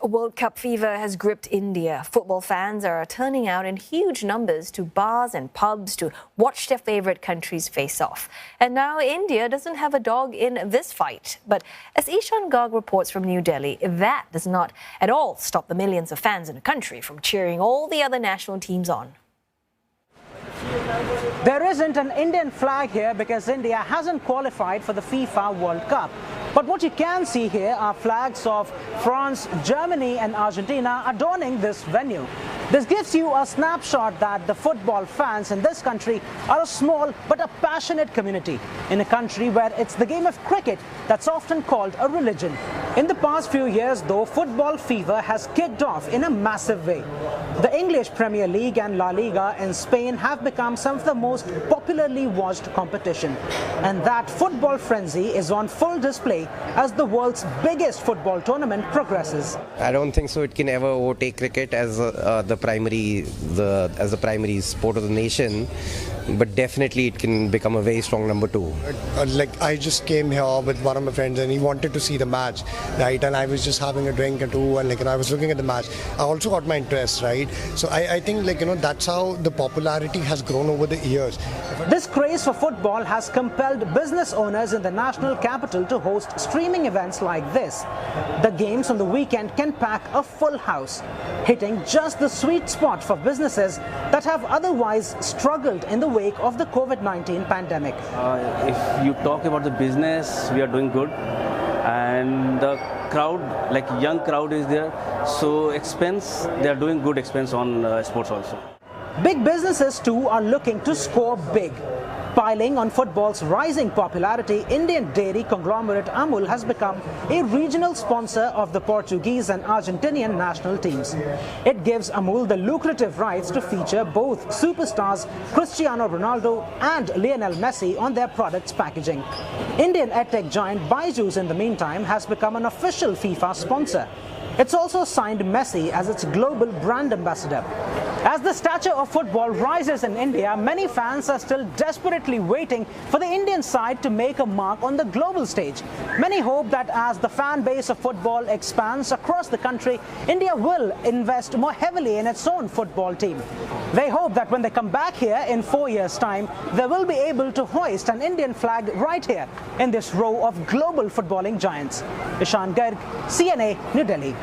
World Cup fever has gripped India. Football fans are turning out in huge numbers to bars and pubs to watch their favourite countries face off. And now India doesn't have a dog in this fight. But as Ishan Garg reports from New Delhi, that does not at all stop the millions of fans in the country from cheering all the other national teams on. There isn't an Indian flag here because India hasn't qualified for the FIFA World Cup. But what you can see here are flags of France, Germany and Argentina adorning this venue. This gives you a snapshot that the football fans in this country are a small but a passionate community in a country where it's the game of cricket that's often called a religion. In the past few years, though, football fever has kicked off in a massive way. The English Premier League and La Liga in Spain have become some of the most popularly watched competition. And that football frenzy is on full display as the world's biggest football tournament progresses. I don't think so it can ever overtake cricket as the primary sport of the nation, but definitely it can become a very strong number two. I just came here with one of my friends and he wanted to see the match, right? And I was just having a drink or two and I was looking at the match. I also got my interest, right? So I think that's how the popularity has grown over the years. This craze for football has compelled business owners in the national capital to host streaming events like this. The games on the weekend can pack a full house, hitting just the sweet spot for businesses that have otherwise struggled in the wake of the COVID-19 pandemic. If you talk about the business, we are doing good, and the crowd, young crowd is there, so they are doing good expense on sports also. Big businesses too are looking to score big. Piling on football's rising popularity, Indian dairy conglomerate Amul has become a regional sponsor of the Portuguese and Argentinian national teams. It gives Amul the lucrative rights to feature both superstars Cristiano Ronaldo and Lionel Messi on their products' packaging. Indian edtech giant Byju's, in the meantime, has become an official FIFA sponsor. It's also signed Messi as its global brand ambassador. As the stature of football rises in India, many fans are still desperately waiting for the Indian side to make a mark on the global stage. Many hope that as the fan base of football expands across the country, India will invest more heavily in its own football team. They hope that when they come back here in 4 years' time, they will be able to hoist an Indian flag right here in this row of global footballing giants. Ishan Garg, CNA, New Delhi.